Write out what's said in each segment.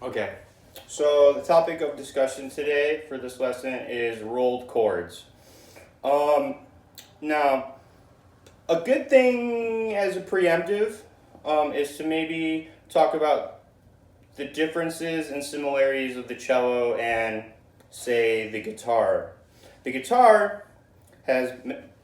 Okay, so the topic of discussion today for this lesson is rolled chords. Um, Now, a good thing as a preemptive is to maybe talk about the differences and similarities of the cello and, say, the guitar. The guitar has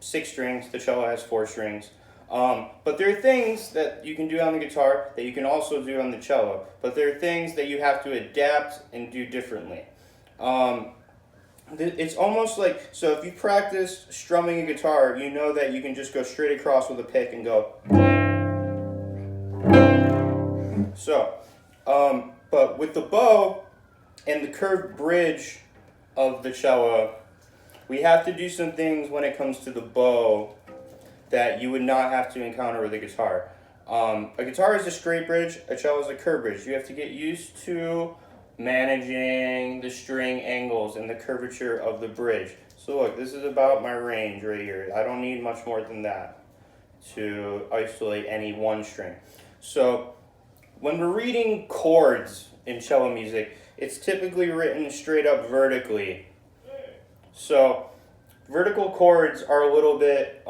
6 strings, the cello has 4 strings. But there are things that you can do on the guitar that you can also do on the cello. But there are things that you have to adapt and do differently. It's almost like, so if you practice strumming a guitar, you know that you can just go straight across with a pick and go. So, but with the bow and the curved bridge of the cello, we have to do some things when it comes to the bow that you would not have to encounter with a guitar. A guitar is a straight bridge, a cello is a curved bridge. You have to get used to managing the string angles and the curvature of the bridge. So look, this is about my range right here. I don't need much more than that to isolate any one string. So when we're reading chords in cello music, it's typically written straight up vertically. So vertical chords are a little bit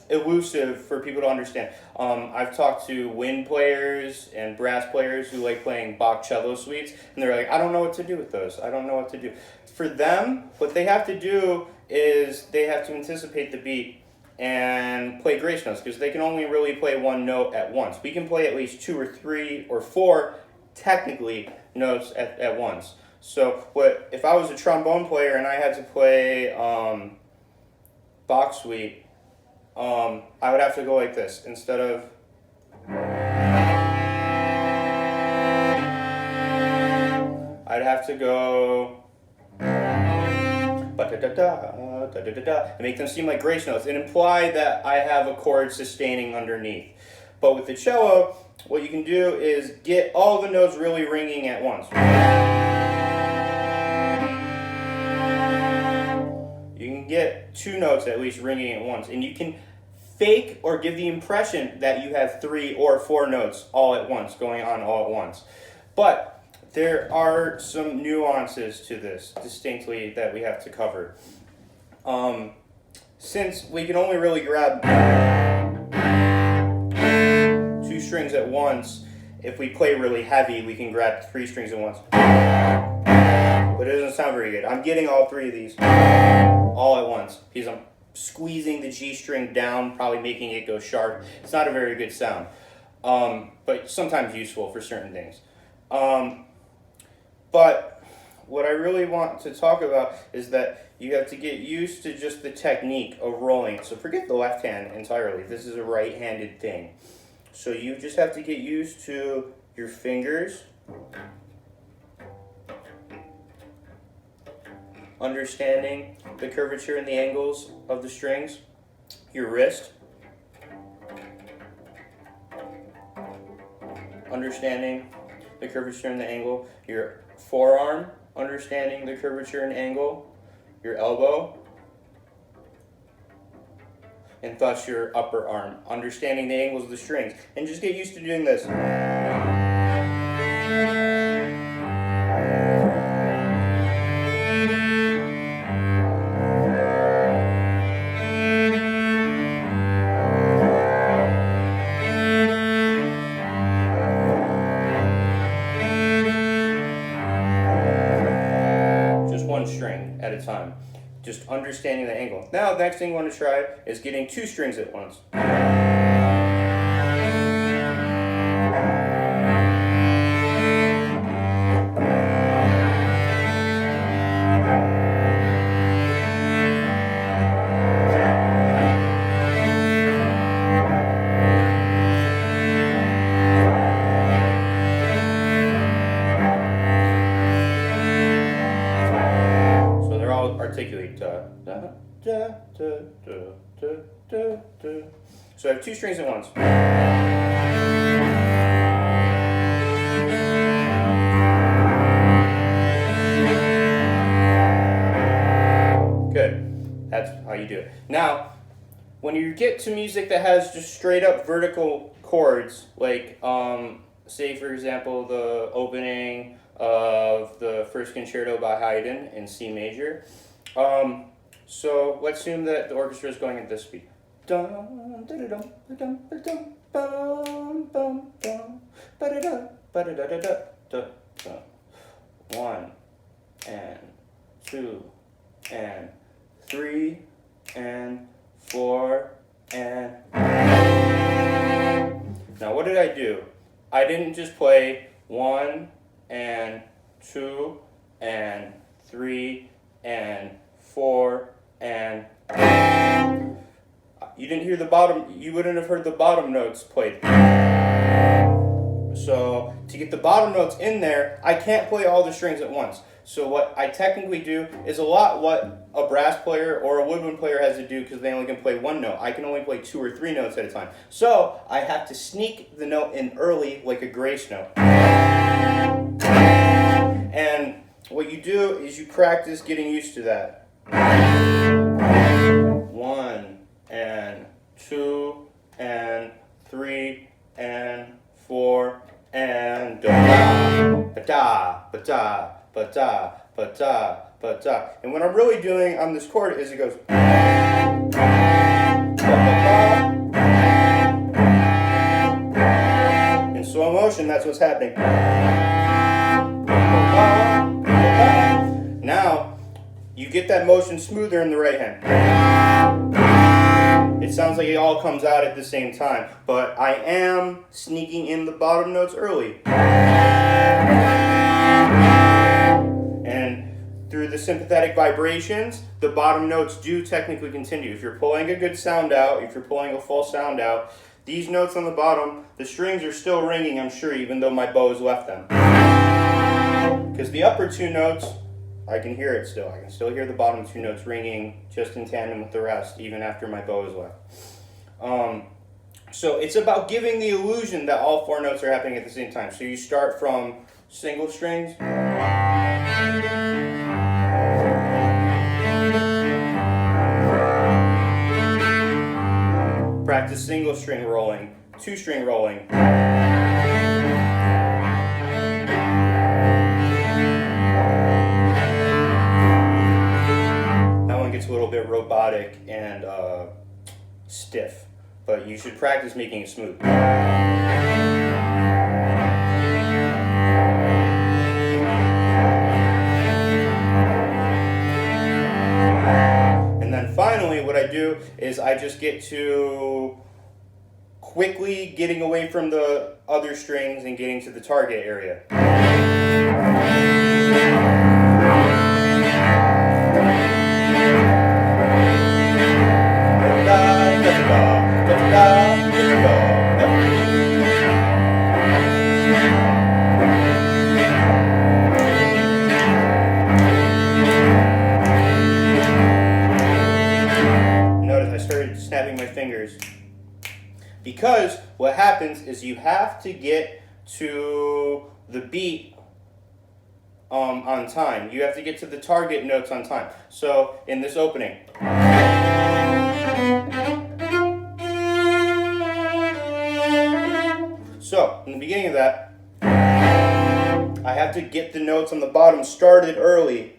elusive for people to understand. I've talked to wind players and brass players who like playing Bach cello suites, and they're like, I don't know what to do with those. I don't know what to do. For them, what they have to do is they have to anticipate the beat and play grace notes, because they can only really play one note at once. We can play at least 2 or 3 or 4, technically, notes at once. So if I was a trombone player and I had to play Bach suite, I would have to go like this instead of. I'd have to go and make them seem like grace notes and imply that I have a chord sustaining underneath. But with the cello, what you can do is get all the notes really ringing at once. You can get 2 notes at least ringing at once, and you can fake or give the impression that you have 3 or 4 notes all at once, going on all at once. But there are some nuances to this, distinctly, that we have to cover. Since we can only really grab 2 strings at once, if we play really heavy, we can grab 3 strings at once. But it doesn't sound very good. I'm getting all 3 of these all at once, because I'm squeezing the G string down, probably making it go sharp. It's not a very good sound, but sometimes useful for certain things. But what I really want to talk about is that you have to get used to just the technique of rolling. So forget the left hand entirely. This is a right-handed thing. So you just have to get used to your fingers, understanding the curvature and the angles of the strings, your wrist, understanding the curvature and the angle, your forearm, understanding the curvature and angle, your elbow, and thus your upper arm, understanding the angles of the strings. And just get used to doing this. One string at a time, just understanding the angle. Now, the next thing you want to try is getting 2 strings at once. Articulate. Da, da, da, da, da, da, da, da. So I have 2 strings at once. Good. That's how you do it. Now, when you get to music that has just straight up vertical chords, like say for example the opening of the first concerto by Haydn in C major. So let's assume that the orchestra is going at this speed. Dun, da-da-dum, ba-dum, ba-dum, bum, bum, bum, ba-da-da, ba-da-da-da-da, da, da. 1 and 2 and 3 and 4 and... Now what did I do? I didn't just play 1 and 2 and 3 and 4 and... You didn't hear the bottom, you wouldn't have heard the bottom notes played. So to get the bottom notes in there, I can't play all the strings at once. So what I technically do is a lot what a brass player or a woodwind player has to do, because they only can play one note. I can only play 2 or 3 notes at a time. So I have to sneak the note in early like a grace note. And what you do is you practice getting used to that. 1 and 2 and 3 and 4 and da ba da ba da ba da ba da ba da. And what I'm really doing on this chord is it goes ba, ba, ba. In slow motion, that's what's happening. Now you get that motion smoother in the right hand. It sounds like it all comes out at the same time, but I am sneaking in the bottom notes early. And through the sympathetic vibrations, the bottom notes do technically continue. If you're pulling a good sound out, if you're pulling a full sound out, these notes on the bottom, the strings are still ringing, I'm sure, even though my bow's left them. Because the upper 2 notes, I can hear it still. I can still hear the bottom 2 notes ringing just in tandem with the rest, even after my bow is left. So it's about giving the illusion that all 4 notes are happening at the same time. So you start from single strings. Practice single string rolling, 2 string rolling. It's a little bit robotic and stiff, but you should practice making it smooth. And then finally what I do is I just get to quickly getting away from the other strings and getting to the target area. Notice I started snapping my fingers. Because what happens is you have to get to the beat on time. You have to get to the target notes on time. So in this opening, so in the beginning of that, I have to get the notes on the bottom started early.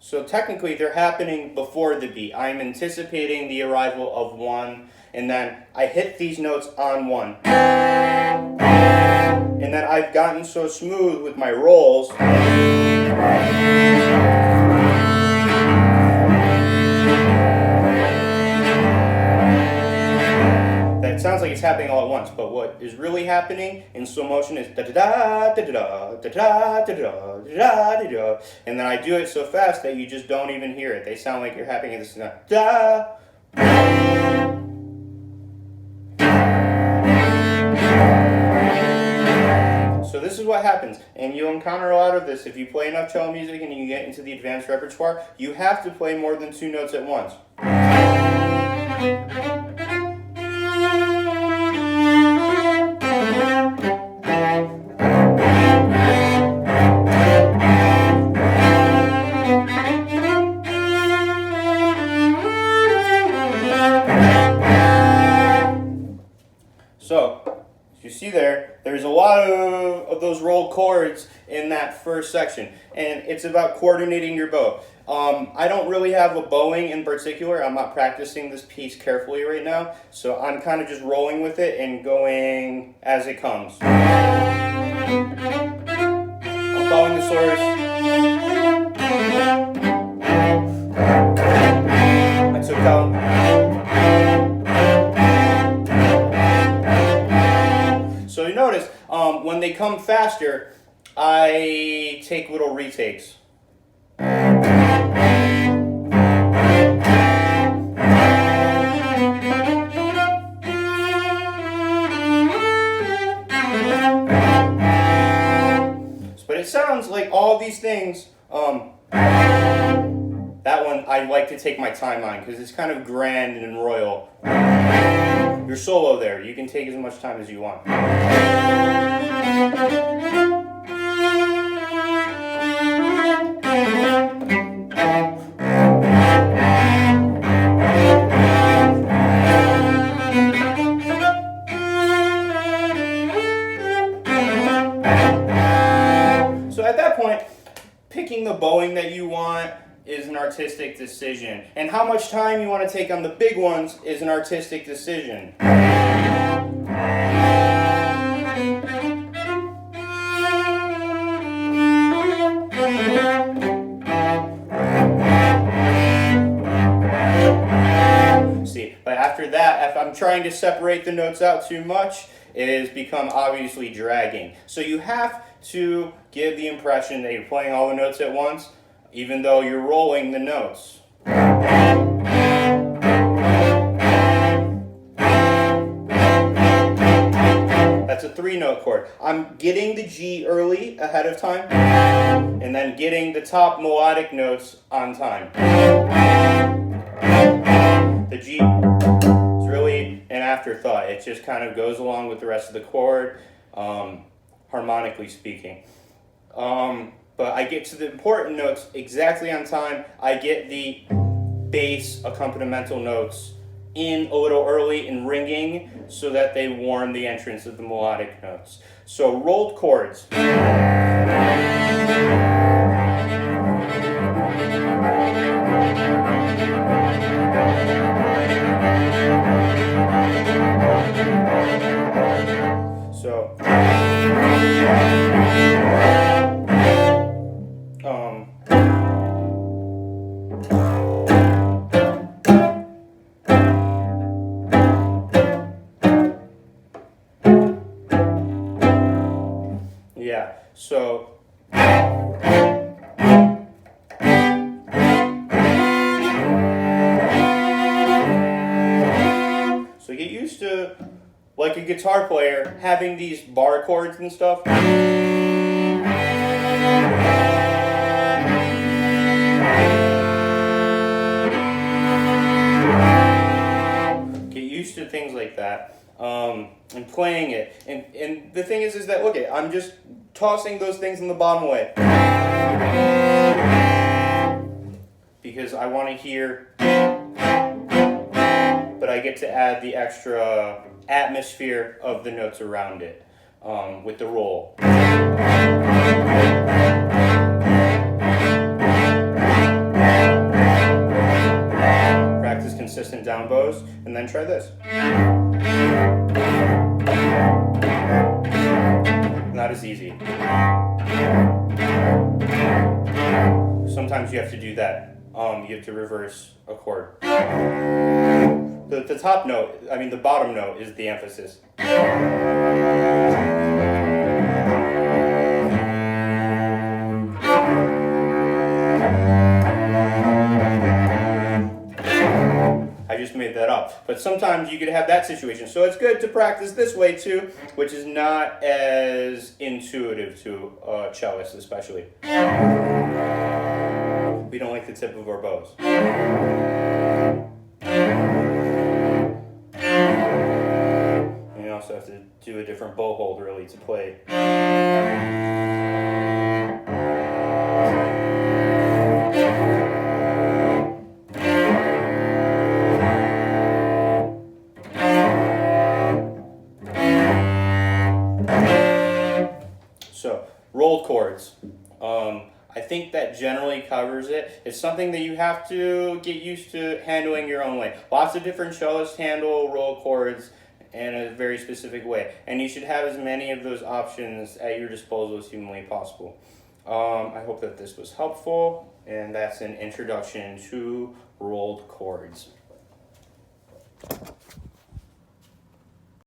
So technically they're happening before the beat. I'm anticipating the arrival of 1, and then I hit these notes on 1. And then I've gotten so smooth with my rolls that it sounds like it's happening all at once, but what is really happening in slow motion is da-da-da, da-da-da, da-da-da, da-da-da, da-da, da-da, and then I do it so fast that you just don't even hear it. They sound like you're happening at the same time. Da. So this is what happens, and you'll encounter a lot of this if you play enough cello music and you get into the advanced repertoire. You have to play more than 2 notes at once. So there's a lot of those rolled chords in that first section, and it's about coordinating your bow. I don't really have a bowing in particular. I'm not practicing this piece carefully right now, so I'm kind of just rolling with it and going as it comes. I'm following the slurs. I took out. So you notice, when they come faster, I take little retakes. But it sounds like all these things, that one I like to take my time on because it's kind of grand and royal. Your solo there, you can take as much time as you want. So at that point, picking the bowing that you want is an artistic decision. And how much time you want to take on the big ones is an artistic decision. See, but after that, if I'm trying to separate the notes out too much, it has become obviously dragging. So you have to give the impression that you're playing all the notes at once, even though you're rolling the notes. That's a 3-note chord. I'm getting the G early ahead of time, and then getting the top melodic notes on time. The G is really an afterthought. It just kind of goes along with the rest of the chord, harmonically speaking. But I get to the important notes exactly on time. I get the bass accompanimental notes in a little early and ringing so that they warn the entrance of the melodic notes. So rolled chords. So yeah, so get used to, like a guitar player, having these bar chords and stuff. Get used to things like that. And playing it. And the thing is that, look, I'm just tossing those things in the bottom away. Because I want to hear, but I get to add the extra atmosphere of the notes around it with the roll. Practice consistent down bows, and then try this. Not as easy. Sometimes you have to do that. You have to reverse a chord. The top note, I mean the bottom note, is the emphasis. I just made that up. But sometimes you could have that situation. So it's good to practice this way too, which is not as intuitive to cellists especially. We don't like the tip of our bows. And you also have to do a different bow hold really to play. rolled chords. I think that generally covers it. It's something that you have to get used to handling your own way. Lots of different cellists handle rolled chords in a very specific way, and you should have as many of those options at your disposal as humanly possible. I hope that this was helpful, and that's an introduction to rolled chords.